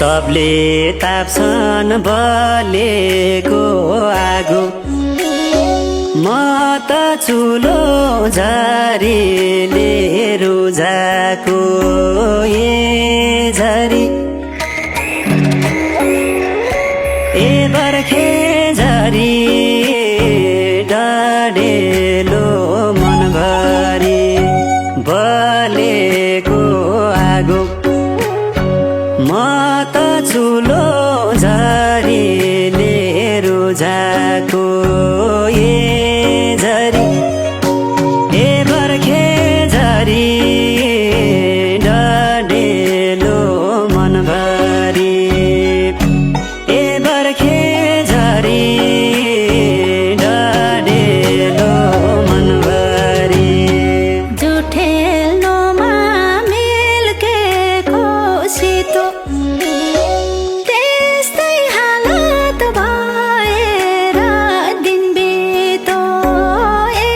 सबले ताप्छन् बलेको आगो, म त चुलो झरीले रुजाको ए झरी ए बर्खे झरी डढेलो मनभरि बलेको आगो, म त चुलो झरीले रुजाको ए झरी ए बर्खे झरी डढेलो मनभरि ए बर्खे झरी डढेलो मनभरि जुठेलोमा मिल्केको सितो त्यस्तै हालत भएर दिन बितो ए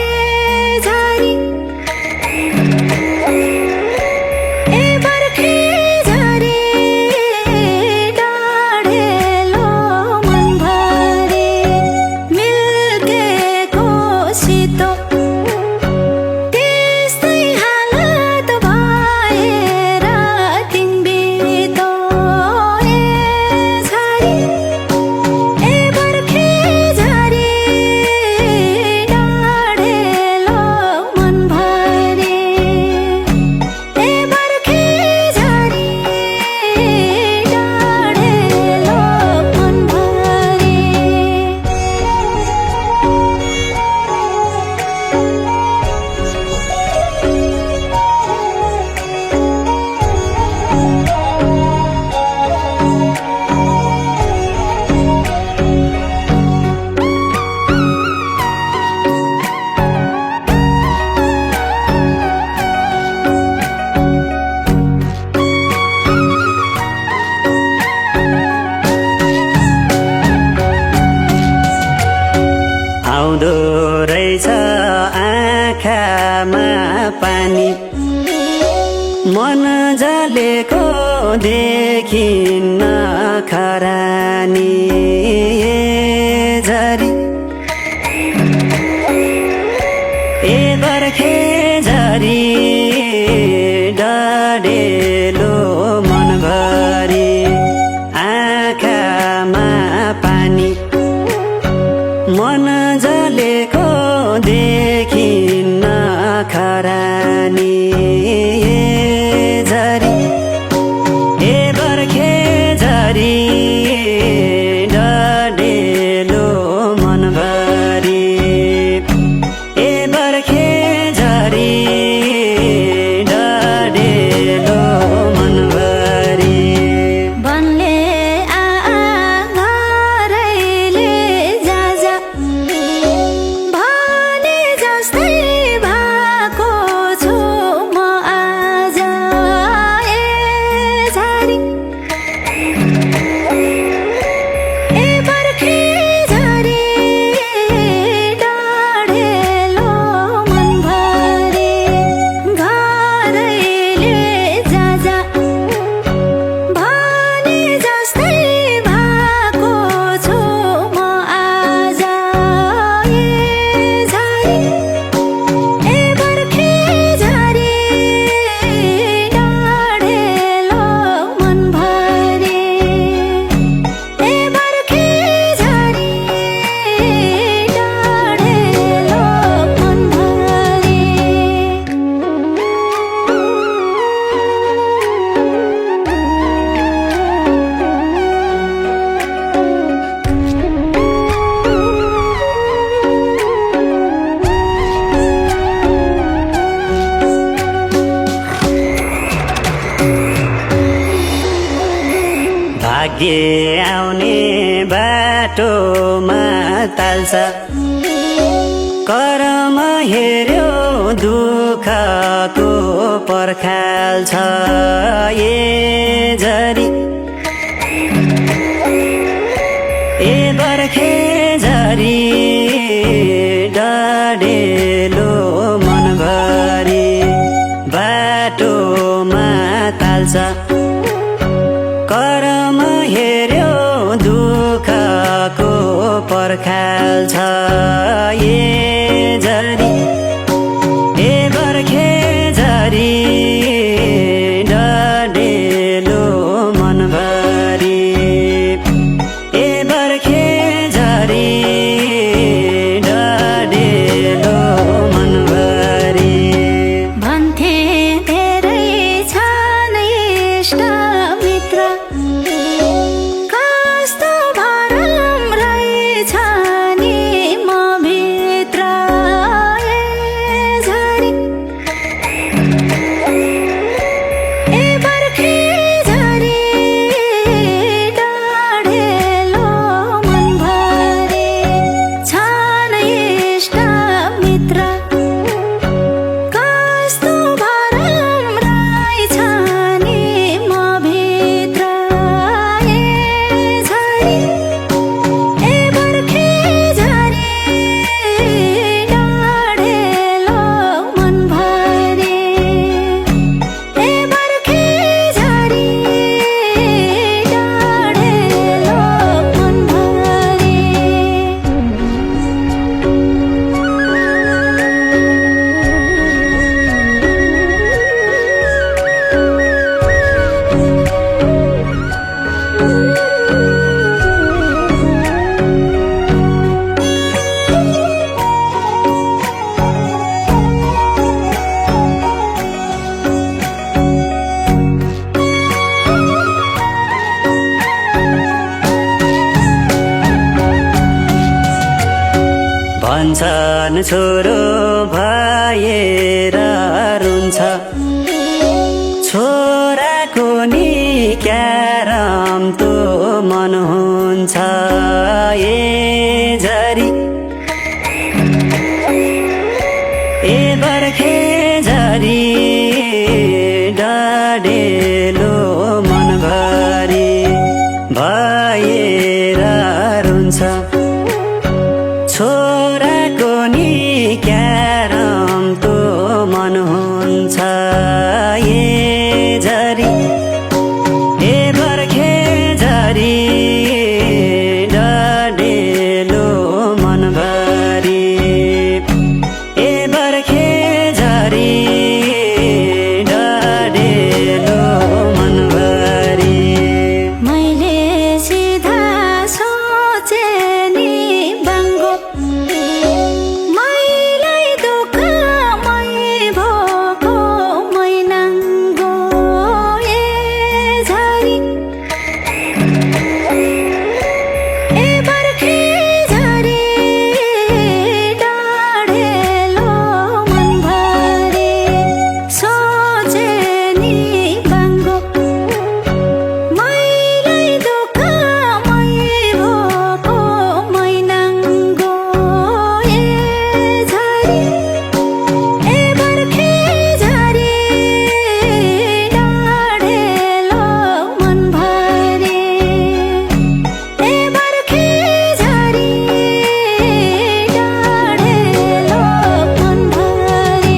झरी ए बर्खे झरी डढेलो मनभरि मिल्केको सितो त्यस्तै हालत भएर दिन बितो ए झरी ए बर्खे झरी डढेलो मनभरि ए बर्खे झरी डढेलो मनभरि आउँदो रहेछ आँखामा पानी, मन जलेको देखिन्न खरानी ए झरी ए बर्खे झरी डढेलो मनभरि आँखामा पानी, मन जलेको देखिन्न खरानी ए झरी ए बर्खे झरी डढेलो मनभरि ए बर्खे झरी डढेलो मनभरि बनले घरैले जाजा भने जस्तै भएको छु म आज ए झरी ए बर्खे झरी डढेलो मनभरि घरैले जाजा भने जस्तै भएको छु म आज ए झरी ए बर्खे झरी डढेलो मनभरि ए बर्खे झरी डढेलो मनभरि भाग्य आउने बाटोमा ताल्छ, कर्म हेर्यो दुःखको पर्खाल छ ए झरी ए बर्खे झरी डढेलो मनभरि बाटोमा ताल्छ कर्म पर्खाल्छ ए झरी ए बर्खे झरी डढेलो मनभरि ए बर्खे झरी डढेलो मनभरि भन्थे धेरै छन् इष्ट मित्र कस्तो भरम रहेछ नि म भित्र ए झरी ए बर्खे झरी डढेलो मनभरि छन् इष्ट मित्र कस्तो भरम रहेछ नि म भित्र ए झरी ए बर्खे झरी डढेलो मनभरि ए बर्खे झरी डढेलो मनभरि भन्छन् छोरो भएर रुन्छ छोराको नि क्यारम तो मन हुन्छ ए झरी ए बर्खे झरी डढेलो मनभरि भएर रुन्छ छोराको नि क्यारम तो मन हुन्छ ए झरी ए बर्खे झरी डढेलो मनभरि ए बर्खे झरी डढेलो मनभरि मैले सिधा सोचे नि बाङ्गो मैलाई दुःख मै भोको मै नाङ्गो ए झरी ए बर्खे झरी डढेलो मनभरि सोचे नि बाङ्गो मैलाई दुःख मै भोको मै नाङ्गो ए झरी ए बर्खे झरी डढेलो मनभरि ए बर्खे झरी डढेलो मनभरि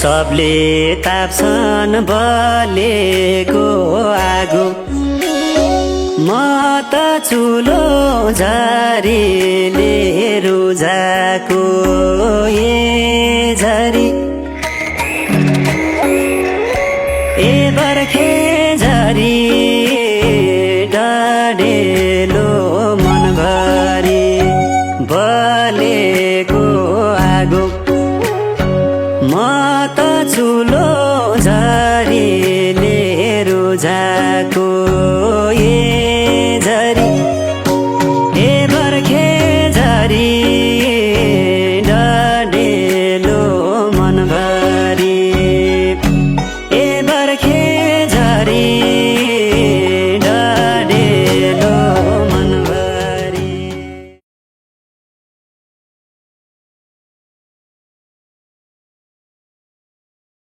सबले ताप्छन् बलेको आगो म त चुलो झरीले रुझाको ए झरी ए बर्खे झरी डढेलो मनभरि बलेको आगो म त चुलो झरी